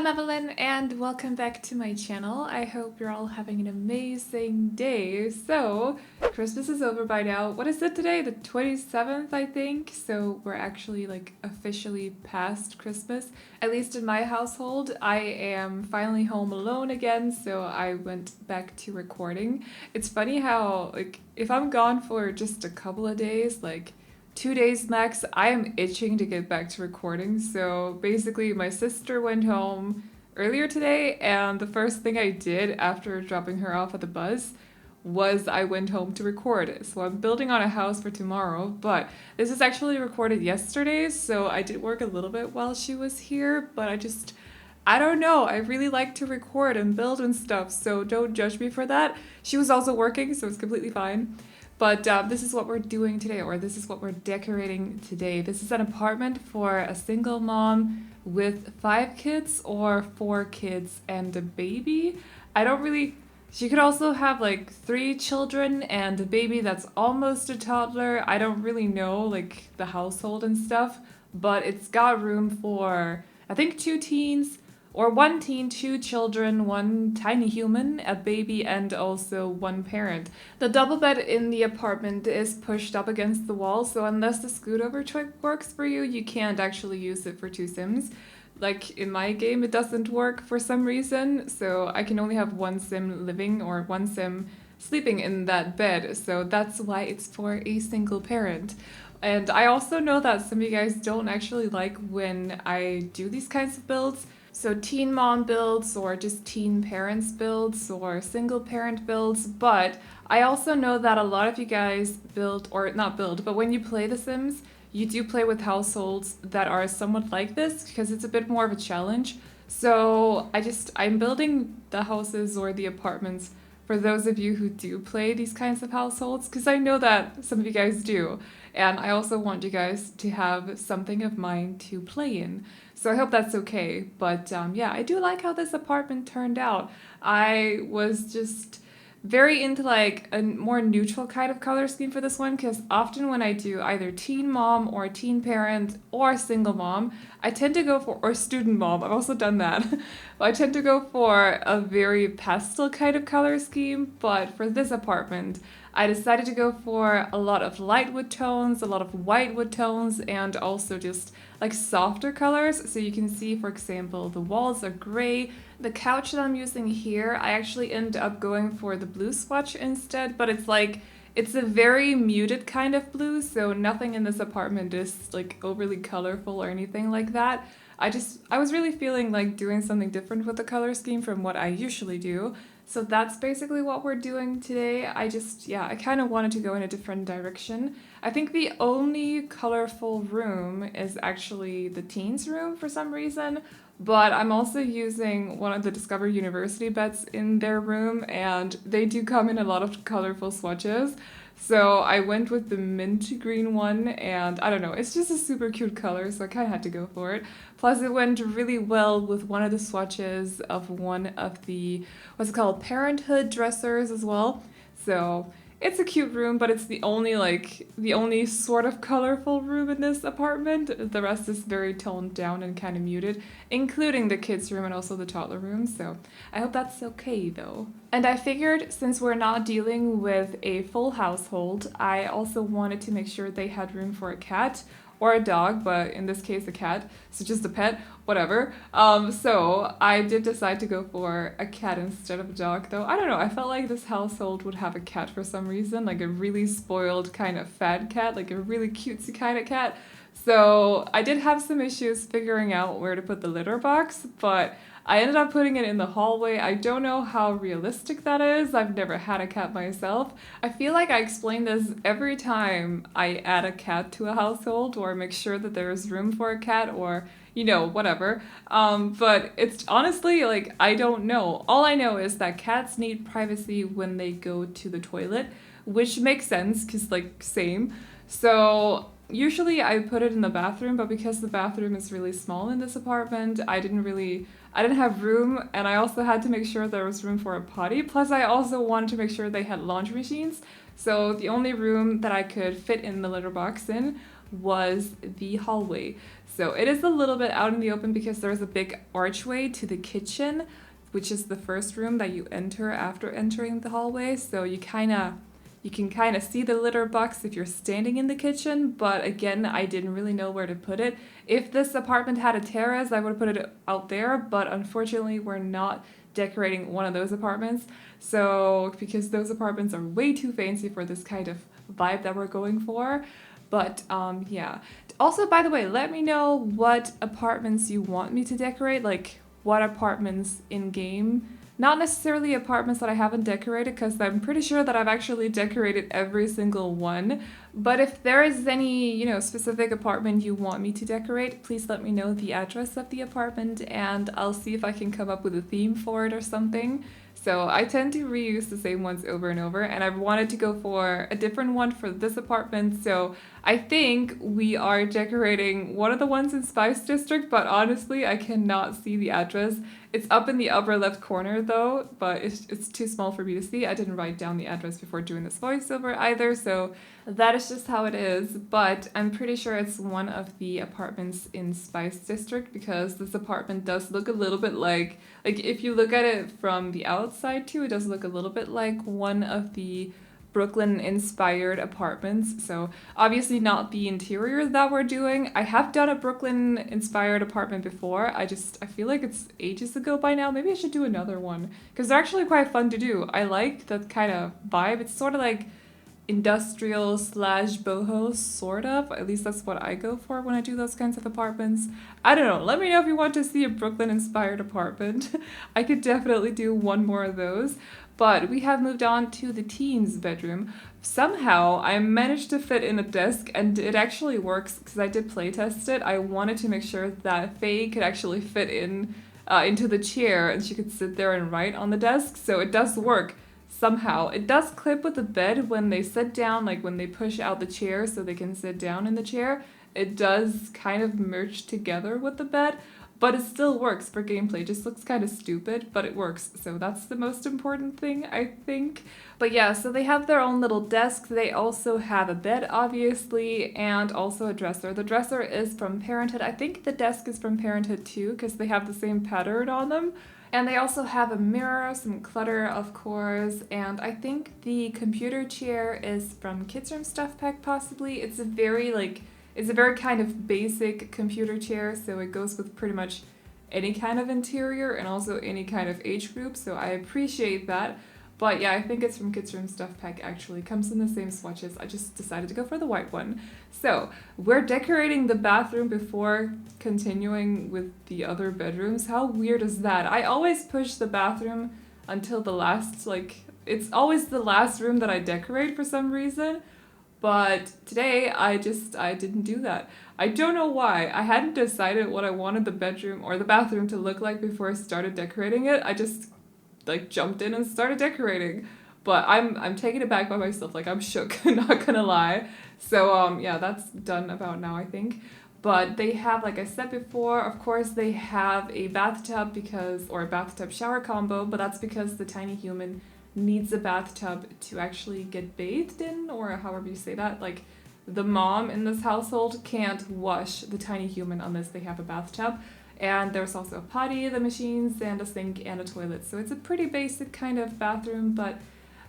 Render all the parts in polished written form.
I'm Evelyn and welcome back to my channel. I hope you're all having an amazing day. So, Christmas is over by now. What is it today? The 27th, I think. So we're actually officially past Christmas. At least in my household. I am finally home alone again, so I went back to recording. It's funny how if I'm gone for just a couple of days, 2 days max, I am itching to get back to recording. So basically my sister went home earlier today and the first thing I did after dropping her off at the bus was I went home to record it. So I'm building on a house for tomorrow, but this is actually recorded yesterday, so I did work a little bit while she was here, but I don't know, I really like to record and build and stuff, so don't judge me for that. She was also working, so it's completely fine. But this is what we're doing today, or this is what we're decorating today. This is an apartment for a single mom with 5 kids or 4 kids and a baby. She could also have 3 children and a baby that's almost a toddler. I don't really know the household and stuff, but it's got room for, I think, 2 teens, or 1 teen, 2 children, 1 tiny human, a baby, and also 1 parent. The double bed in the apartment is pushed up against the wall, so unless the scoot over trick works for you, you can't actually use it for 2 Sims. In my game, it doesn't work for some reason, so I can only have 1 Sim living or 1 Sim sleeping in that bed, so that's why it's for a single parent. And I also know that some of you guys don't actually like when I do these kinds of builds. So teen mom builds or just teen parents builds or single parent builds, but I also know that a lot of you guys build, or not build, but when you play The Sims, you do play with households that are somewhat like this because it's a bit more of a challenge. So I'm building the houses or the apartments for those of you who do play these kinds of households, because I know that some of you guys do. And I also want you guys to have something of mine to play in. So I hope that's okay. But yeah, I do like how this apartment turned out. I was just very into a more neutral kind of color scheme for this one, because often when I do either teen mom or teen parent or single mom, I tend to go for, or student mom, I've also done that. I tend to go for a very pastel kind of color scheme, but for this apartment, I decided to go for a lot of light wood tones, a lot of white wood tones, and also just softer colors. So you can see, for example, the walls are gray. The couch that I'm using here, I actually end up going for the blue swatch instead, but it's a very muted kind of blue, so nothing in this apartment is overly colorful or anything like that. I was really feeling doing something different with the color scheme from what I usually do. So that's basically what we're doing today. I kind of wanted to go in a different direction. I think the only colorful room is actually the teens room for some reason, but I'm also using one of the Discover University beds in their room, and they do come in a lot of colorful swatches. So I went with the mint green one, and I don't know, it's just a super cute color, so I kind of had to go for it. Plus it went really well with one of the swatches of one of the, what's it called, parenthood dressers as well. So it's a cute room, but it's the only sort of colorful room in this apartment. The rest is very toned down and kind of muted, including the kids' room and also the toddler room. So I hope that's okay though. And I figured since we're not dealing with a full household, I also wanted to make sure they had room for a cat or a dog, but in this case a cat, so just a pet, whatever. So I did decide to go for a cat instead of a dog, though. I don't know, I felt like this household would have a cat for some reason, a really spoiled kind of fat cat, a really cutesy kind of cat. So I did have some issues figuring out where to put the litter box, but I ended up putting it in the hallway. I don't know how realistic that is. I've never had a cat myself. I feel like I explain this every time I add a cat to a household or make sure that there is room for a cat or, whatever. But it's honestly, I don't know. All I know is that cats need privacy when they go to the toilet, which makes sense because, same. So usually I put it in the bathroom, but because the bathroom is really small in this apartment, I didn't have room, and I also had to make sure there was room for a potty. Plus I also wanted to make sure they had laundry machines. So the only room that I could fit in the litter box in was the hallway. So it is a little bit out in the open because there's a big archway to the kitchen, which is the first room that you enter after entering the hallway. So you can kind of see the litter box if you're standing in the kitchen, but again, I didn't really know where to put it. If this apartment had a terrace, I would have put it out there, but unfortunately, we're not decorating one of those apartments. So, because those apartments are way too fancy for this kind of vibe that we're going for. But yeah. Also, by the way, let me know what apartments you want me to decorate, like what apartments in game. Not necessarily apartments that I haven't decorated, because I'm pretty sure that I've actually decorated every single one. But if there is any, specific apartment you want me to decorate, please let me know the address of the apartment and I'll see if I can come up with a theme for it or something. So I tend to reuse the same ones over and over, and I've wanted to go for a different one for this apartment. So I think we are decorating one of the ones in Spice District, but honestly, I cannot see the address. It's up in the upper left corner though, but it's too small for me to see. I didn't write down the address before doing this voiceover either, so that is just how it is. But I'm pretty sure it's one of the apartments in Spice District, because this apartment does look a little bit like if you look at it from the outside too, it does look a little bit like one of the Brooklyn-inspired apartments. So obviously not the interior that we're doing. I have done a Brooklyn-inspired apartment before. I feel like it's ages ago by now. Maybe I should do another one, because they're actually quite fun to do. I like that kind of vibe. It's sort of like industrial / boho, sort of. At least that's what I go for when I do those kinds of apartments. I don't know. Let me know if you want to see a Brooklyn-inspired apartment. I could definitely do one more of those. But we have moved on to the teens' bedroom. Somehow I managed to fit in a desk, and it actually works because I did playtest it. I wanted to make sure that Faye could actually fit into the chair and she could sit there and write on the desk. So it does work somehow. It does clip with the bed when they sit down, like when they push out the chair so they can sit down in the chair. It does kind of merge together with the bed. But it still works for gameplay. It just looks kind of stupid, but it works. So that's the most important thing, I think. But yeah, so they have their own little desk. They also have a bed, obviously, and also a dresser. The dresser is from Parenthood. I think the desk is from Parenthood too, because they have the same pattern on them. And they also have a mirror, some clutter, of course, and I think the computer chair is from Kids Room Stuff Pack, possibly. It's a very kind of basic computer chair, so it goes with pretty much any kind of interior and also any kind of age group, so I appreciate that. But yeah, I think it's from Kids Room Stuff Pack, actually. Comes in the same swatches. I just decided to go for the white one. So, we're decorating the bathroom before continuing with the other bedrooms. How weird is that? I always push the bathroom until the last, it's always the last room that I decorate for some reason. But today, I didn't do that. I don't know why. I hadn't decided what I wanted the bedroom or the bathroom to look like before I started decorating it. I just jumped in and started decorating. But I'm taken aback by myself. I'm shook, not gonna lie. So yeah, that's done about now, I think. But they have, like I said before, of course they have a bathtub or a bathtub shower combo, but that's because the tiny human needs a bathtub to actually get bathed in, or however you say that. The mom in this household can't wash the tiny human unless they have a bathtub. And there's also a potty, the machines, and a sink and a toilet. So it's a pretty basic kind of bathroom, but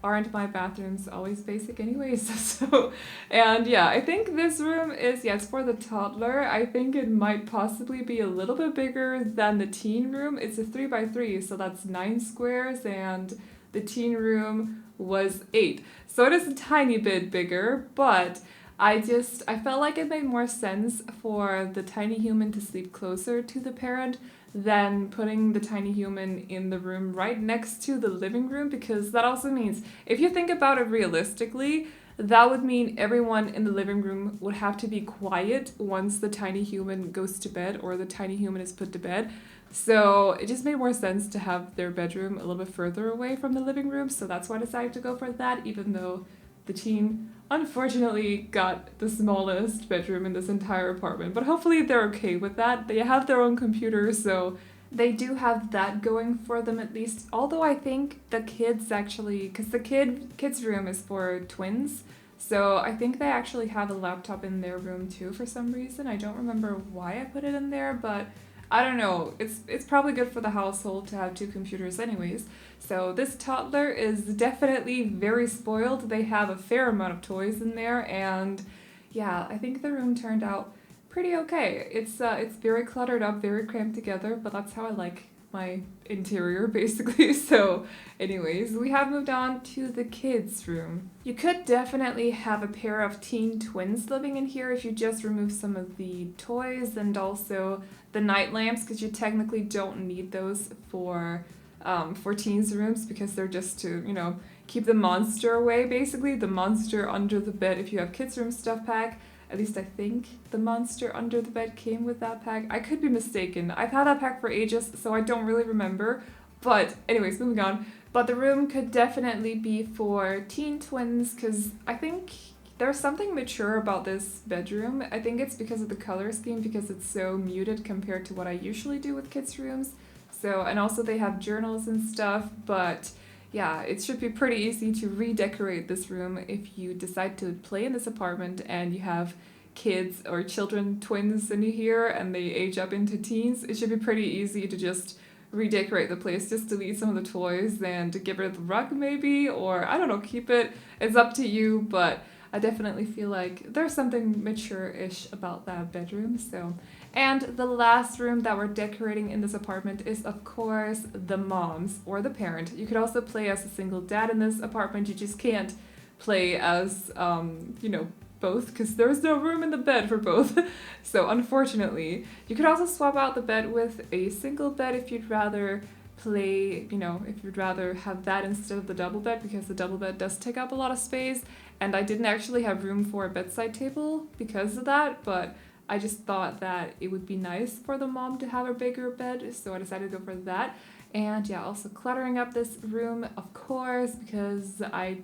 aren't my bathrooms always basic anyways? So, and yeah, I think this room it's for the toddler. I think it might possibly be a little bit bigger than the teen room. It's a 3x3, so that's 9 squares, and the teen room was 8. So it is a tiny bit bigger, but I felt like it made more sense for the tiny human to sleep closer to the parent than putting the tiny human in the room right next to the living room, because that also means, if you think about it realistically, that would mean everyone in the living room would have to be quiet once the tiny human goes to bed or the tiny human is put to bed. So it just made more sense to have their bedroom a little bit further away from the living room, so that's why I decided to go for that, even though the teen unfortunately got the smallest bedroom in this entire apartment, but hopefully they're okay with that. They have their own computer, so they do have that going for them at least. Although I think the kids actually, because the kids' room is for twins, so I think they actually have a laptop in their room too for some reason. I don't remember why I put it in there, but I don't know. It's probably good for the household to have two computers anyways. So this toddler is definitely very spoiled. They have a fair amount of toys in there, and yeah, I think the room turned out pretty okay. It's very cluttered up, very cramped together, but that's how I like my interior basically. So anyways, we have moved on to the kids' room. You could definitely have a pair of teen twins living in here if you just remove some of the toys and also the night lamps, because you technically don't need those for teens' rooms because they're just to, you know, keep the monster away basically, the monster under the bed if you have kids' room stuff pack. At least I think the monster under the bed came with that pack. I could be mistaken. I've had that pack for ages, so I don't really remember. But anyways, moving on. But the room could definitely be for teen twins, because I think there's something mature about this bedroom. I think it's because of the color scheme, because it's so muted compared to what I usually do with kids' rooms. So, and also they have journals and stuff, but yeah, it should be pretty easy to redecorate this room if you decide to play in this apartment and you have kids or children, twins in here, and they age up into teens. It should be pretty easy to just redecorate the place, just delete some of the toys and to get rid of the rug maybe, or I don't know, keep it. It's up to you, but I definitely feel like there's something mature-ish about that bedroom. So, and the last room that we're decorating in this apartment is, of course, the mom's or the parent. You could also play as a single dad in this apartment. You just can't play as, you know, both, because there's no room in the bed for both. So unfortunately, you could also swap out the bed with a single bed if you'd rather play, you know, if you'd rather have that instead of the double bed, because the double bed does take up a lot of space. And I didn't actually have room for a bedside table because of that, but I just thought that it would be nice for the mom to have a bigger bed, so I decided to go for that. And yeah, also cluttering up this room, of course, because I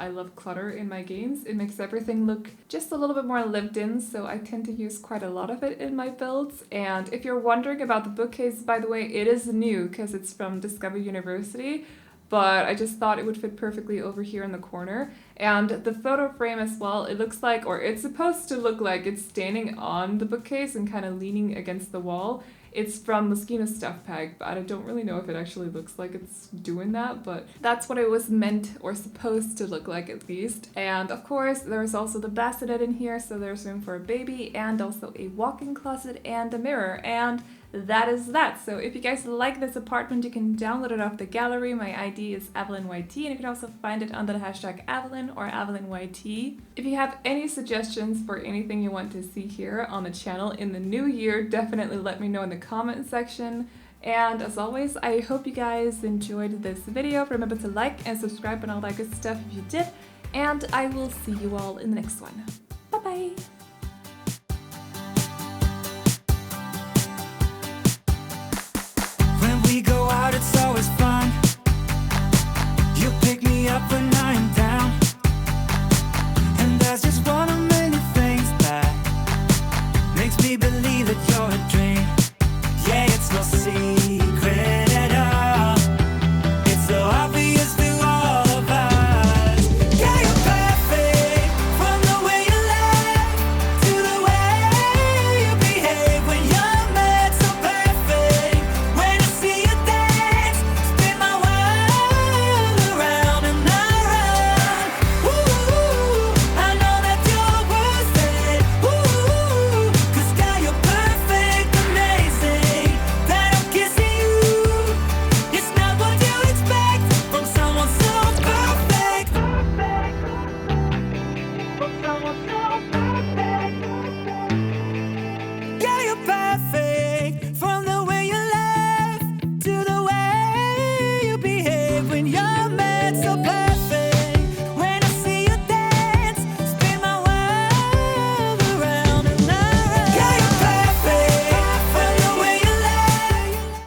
love clutter in my games. It makes everything look just a little bit more lived in, so I tend to use quite a lot of it in my builds. And if you're wondering about the bookcase, by the way, it is new because it's from Discover University, but I just thought it would fit perfectly over here in the corner. And the photo frame as well, it looks like, or it's supposed to look like it's standing on the bookcase and kind of leaning against the wall. It's from Myshuno stuff pack, but I don't really know if it actually looks like it's doing that, but that's what it was meant or supposed to look like at least. And of course, there's also the bassinet in here, so there's room for a baby and also a walk-in closet and a mirror. And that is that. So if you guys like this apartment, you can download it off the gallery. My ID is AvelineYT, and you can also find it under the hashtag Aveline or AvelineYT. If you have any suggestions for anything you want to see here on the channel in the new year, definitely let me know in the comment section. And as always, I hope you guys enjoyed this video. Remember to like and subscribe and all that good stuff if you did. And I will see you all in the next one. Bye-bye! We go out, it's always fun. You pick me up when I am down, and that's just one of many things that makes me believe that you're a dream.